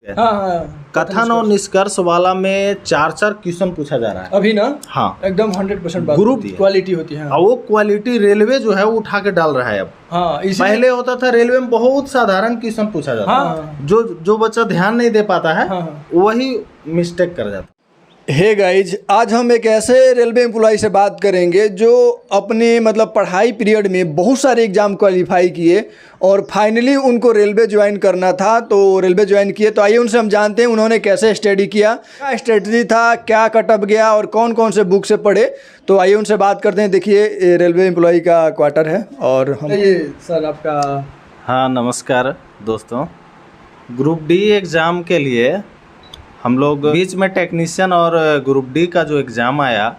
हाँ हाँ कथन और निष्कर्ष वाला में 4 क्वेश्चन पूछा जा रहा है अभी ना। हाँ एकदम 100% बात ग्रुप होती है, क्वालिटी होती है। और वो क्वालिटी रेलवे जो है वो उठा के डाल रहा है अब। हाँ पहले होता था रेलवे में बहुत साधारण क्वेश्चन पूछा जाता हाँ जो बच्चा ध्यान नहीं दे पाता है हाँ। वही मिस्टेक कर जाता है। हे गाइज, आज हम एक ऐसे रेलवे एम्प्लॉय से बात करेंगे जो अपने मतलब पढ़ाई पीरियड में बहुत सारे एग्ज़ाम क्वालिफाई किए और फाइनली उनको रेलवे ज्वाइन करना था, तो रेलवे ज्वाइन किए। तो आइए उनसे हम जानते हैं उन्होंने कैसे स्टडी किया, क्या स्ट्रेटजी था, क्या कटअप गया और कौन कौन से बुक से पढ़े। तो आइए उनसे बात करते हैं। देखिए रेलवे एम्प्लॉय का क्वार्टर है और हम ये सर आपका। हाँ नमस्कार दोस्तों, ग्रुप डी एग्ज़ाम के लिए हम लोग बीच में टेक्नीशियन और ग्रुप डी का जो एग्ज़ाम आया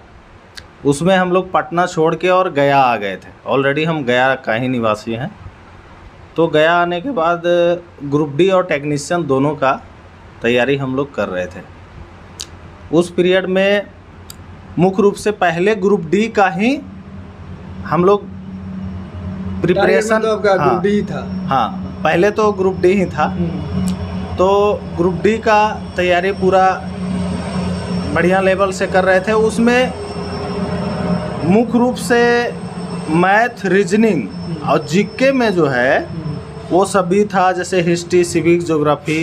उसमें हम लोग पटना छोड़ के और गया आ गए थे। ऑलरेडी हम गया का ही निवासी हैं, तो गया आने के बाद ग्रुप डी और टेक्नीशियन दोनों का तैयारी हम लोग कर रहे थे। उस पीरियड में मुख्य रूप से पहले ग्रुप डी का ही हम लोग प्रिपरेशन ग्रुप डी था। हाँ पहले तो ग्रुप डी ही था, तो ग्रुप डी का तैयारी पूरा बढ़िया लेवल से कर रहे थे। उसमें मुख्य रूप से मैथ, रीजनिंग और जीके में जो है वो सभी था, जैसे हिस्ट्री, सिविक्स, ज्योग्राफी,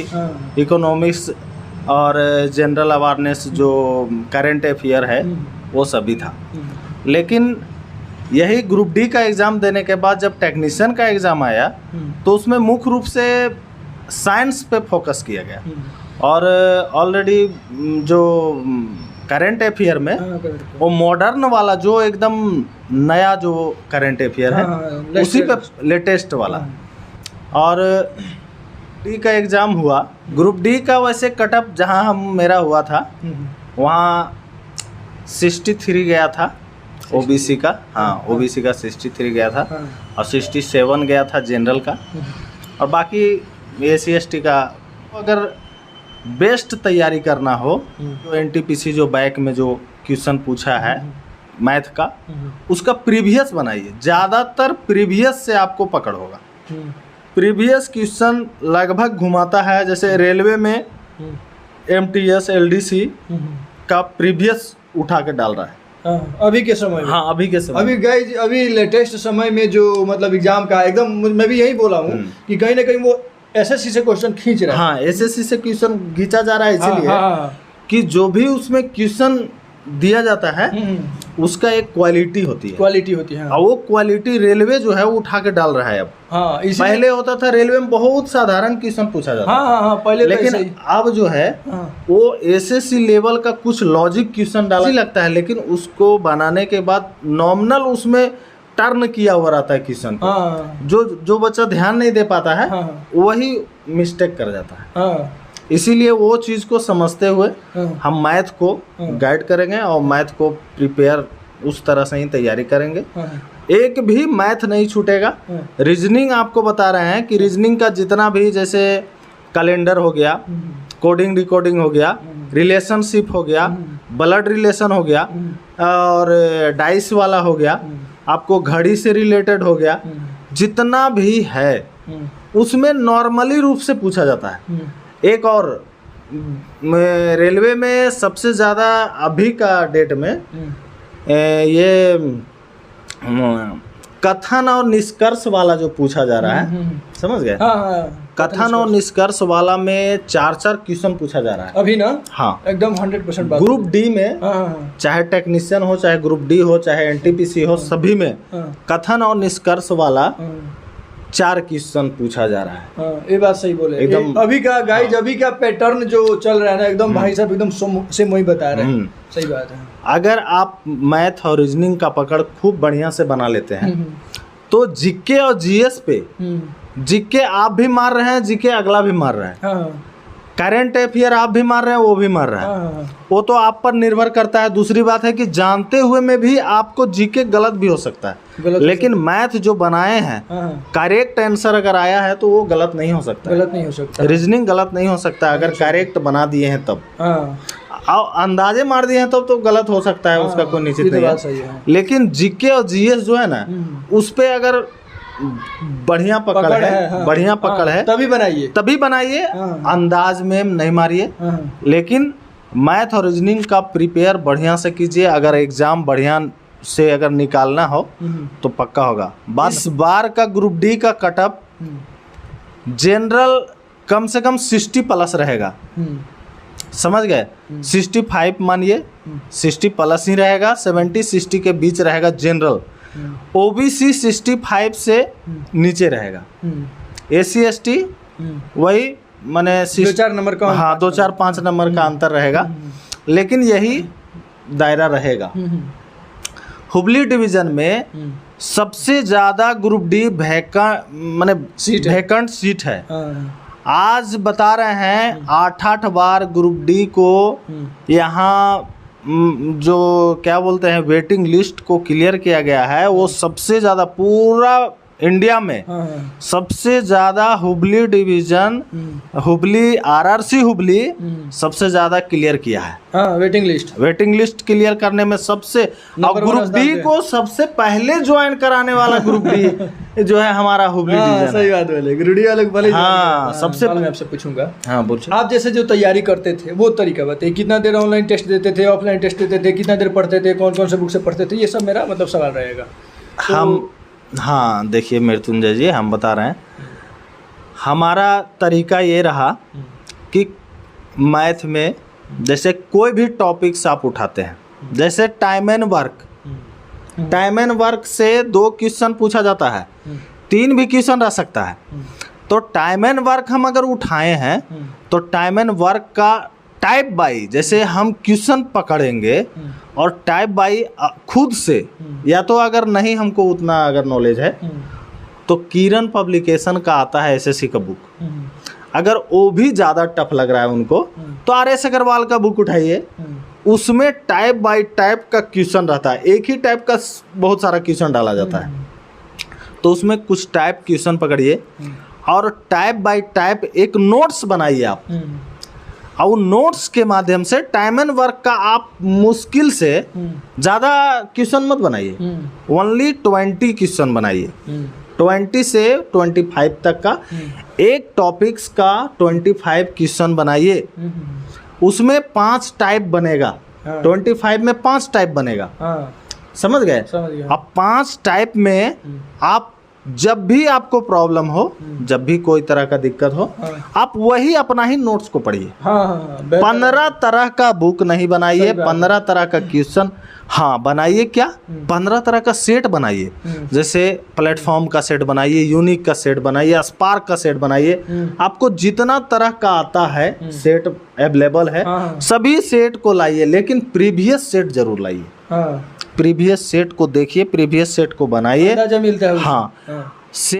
इकोनॉमिक्स और जनरल अवेयरनेस जो करंट अफेयर है वो सभी था। लेकिन यही ग्रुप डी का एग्ज़ाम देने के बाद जब टेक्नीशियन का एग्ज़ाम आया तो उसमें मुख्य रूप से साइंस पे फोकस किया गया और ऑलरेडी जो करंट अफेयर में वो मॉडर्न वाला जो एकदम नया जो करंट अफेयर है उसी पे लेटेस्ट वाला। और डी का एग्ज़ाम हुआ, ग्रुप डी का वैसे कटअप जहां मेरा हुआ था वहाँ 63 गया था ओबीसी का। हाँ ओबीसी का 63 गया था और 67 गया था जनरल का, और बाकी SC/ST का। अगर बेस्ट तैयारी करना हो तो NTPC जो बैक में जो क्वेश्चन पूछा है मैथ का उसका प्रीवियस बनाइए। ज़्यादातर प्रीवियस से आपको पकड़ होगा। प्रीवियस क्वेश्चन लगभग घुमाता है, जैसे रेलवे में MTS LDC का प्रीवियस उठा के डाल रहा है अभी के समय में। हाँ अभी के समय, अभी गाइज अभी लेटेस्ट समय में जो मतलब एग्जाम का एकदम मैं भी यही बोला हूँ कि कहीं ना कहीं वो SSC से क्वेश्चन खींच रहा है। हाँ SSC से क्वेश्चन खींचा जा रहा है इसीलिए कि जो भी उसमें क्वेश्चन दिया जाता है उसका एक क्वालिटी होती है। हाँ। और वो क्वालिटी रेलवे जो है वो उठा के डाल रहा है अब। हाँ पहले होता था रेलवे में बहुत साधारण क्वेश्चन पूछा जाता था। हाँ पहले। लेकिन अब जो है वो SSC लेवल का कुछ लॉजिक क्वेश्चन डाला लगता है, लेकिन उसको बनाने के बाद नॉमिनल उसमें टर्न किया हुआ रहता है क्वेश्चन को। जो बच्चा ध्यान नहीं दे पाता है वही मिस्टेक कर जाता है। इसीलिए वो चीज़ को समझते हुए हम मैथ को गाइड करेंगे और मैथ को प्रिपेयर उस तरह से ही तैयारी करेंगे। एक भी मैथ नहीं छूटेगा। रीजनिंग आपको बता रहे हैं कि रीजनिंग का जितना भी, जैसे कैलेंडर हो गया, कोडिंग डिकोडिंग हो गया, रिलेशनशिप हो गया, ब्लड रिलेशन हो गया और डाइस वाला हो गया, आपको घड़ी से रिलेटेड हो गया, जितना भी है उसमें नॉर्मली रूप से पूछा जाता है। एक और रेलवे में सबसे ज़्यादा अभी का डेट में ये कथन और निष्कर्ष वाला जो पूछा जा रहा है, समझ गए? कथन और निष्कर्ष वाला में 4 क्वेश्चन पूछा जा रहा है अभी ना। हाँ एकदम 100% बात। ग्रुप डी में चाहे टेक्नीशियन हो, चाहे ग्रुप डी हो, चाहे NTPC हो, सभी में कथन और निष्कर्ष वाला 4 क्वेश्चन पूछा जा रहा है। ये बात सही बोले एकदम। अभी का गाइज अभी का पैटर्न जो चल रहा है ना, एकदम भाई साहब एकदम सेम वही बता रहे हैं। सही बात है। अगर आप मैथ और रीजनिंग का पकड़ खूब बढ़िया से बना लेते हैं तो जीके और GS पे, जीके आप भी मार रहे हैं, जीके अगला भी मार रहा है, करंट अफेयर आप भी मार रहे हैं, वो भी मार रहा है। वो तो आप पर निर्भर करता है। दूसरी बात है कि जानते हुए में भी आपको जीके गलत भी हो सकता है, लेकिन मैथ जो बनाए हैं करेक्ट आंसर अगर आया है तो वो गलत नहीं हो सकता। रीजनिंग गलत नहीं हो सकता अगर करेक्ट बना दिए हैं तब। अंदाजे मार दिए हैं तब तो गलत हो सकता है, उसका कोई निश्चित नहीं है। लेकिन जीके और GS जो है ना, उस पे अगर बढ़िया पकड़ है, हाँ, बढ़िया हाँ, पकड़ है, तभी बनाइए, हाँ। अंदाज में नहीं मारिए। हाँ। लेकिन मैथ और रीजनिंग का प्रिपेयर बढ़िया से कीजिए। अगर एग्जाम बढ़िया से अगर निकालना हो तो पक्का होगा। इस बार का ग्रुप डी का कटअप जनरल कम से कम 60 प्लस रहेगा, समझ गए? 65 मानिए, 60 प्लस ही रहेगा, 70-60 के बीच रहेगा जनरल। ओबीसी 65 से नीचे रहेगा, SC/ST वही माने 2-4 नंबर का, हाँ 2-4-5 नंबर का अंतर रहेगा, लेकिन यही दायरा रहेगा। हुबली डिवीजन में सबसे ज़्यादा ग्रुप डी वैकेंट सीट है। आज बता रहे हैं 8-8 बार ग्रुप डी को यहाँ जो क्या बोलते हैं वेटिंग लिस्ट को क्लियर किया गया है। वो सबसे ज़्यादा पूरा इंडिया में सबसे ज़्यादा हुबली डिवीजन, हुबली RRC हुबली सबसे ज़्यादा क्लियर किया है। वेटिंग लिस्ट क्लियर करने में सबसे, और ग्रुप डी को सबसे पहले ज्वाइन कराने वाला ग्रुप डी जो है हमारा हुबली डिवीजन। सही बात बोले, ग्रुप डी वाले पहले। हाँ, सबसे मैं आपसे पूछूंगा, हाँ बोलिए। आप जैसे जो तैयारी करते थे वो तरीका बताइए, कितना देर ऑनलाइन टेस्ट देते थे, ऑफलाइन टेस्ट देते थे, कितना देर पढ़ते थे, कौन कौन से बुक से पढ़ते थे, ये सब मेरा मतलब सवाल रहेगा। हाँ देखिए मृत्युंजय जी, हम बता रहे हैं, हमारा तरीका ये रहा कि मैथ में जैसे कोई भी टॉपिक्स आप उठाते हैं, जैसे टाइम एंड वर्क से 2 क्वेश्चन पूछा जाता है, 3 भी क्वेश्चन रह सकता है। तो टाइम एंड वर्क हम अगर उठाए हैं तो टाइम एंड वर्क का टाइप बाई, जैसे हम क्वेश्चन पकड़ेंगे और टाइप बाई खुद से, या तो अगर नहीं हमको उतना अगर नॉलेज है तो किरण पब्लिकेशन का आता है SSC का बुक, अगर वो भी ज़्यादा टफ लग रहा है उनको तो RS अग्रवाल का बुक उठाइए, उसमें टाइप बाई टाइप का क्वेश्चन रहता है, एक ही टाइप का बहुत सारा क्वेश्चन डाला जाता है, तो उसमें कुछ टाइप क्वेश्चन पकड़िए और टाइप बाई टाइप एक नोट्स बनाइए आप, और नोट्स के माध्यम से टाइम एंड वर्क का आप मुश्किल से ज़्यादा क्वेश्चन मत बनाइए, ओनली 20 क्वेश्चन बनाइए, 20 से 25 तक का एक टॉपिक्स का 25 क्वेश्चन बनाइए, उसमें 5 टाइप बनेगा, 25 में 5 टाइप बनेगा, समझ गए? अब 5 टाइप में आप जब भी आपको प्रॉब्लम हो, जब भी कोई तरह का दिक्कत हो, आप वही अपना ही नोट्स को पढ़िए। 15 तरह का बुक नहीं बनाइए, 15 तरह का क्वेश्चन हाँ बनाइए, क्या 15 तरह का सेट बनाइए, जैसे प्लेटफॉर्म का सेट बनाइए, यूनिक का सेट बनाइए, स्पार्क का सेट बनाइए, आपको जितना तरह का आता है सेट अवेलेबल है, सभी सेट को लाइए, लेकिन प्रीवियस सेट जरूर लाइए, प्रीवियस सेट को देखिए, प्रीवियस सेट को बनाइए, अंदाजा मिलता है। हाँ।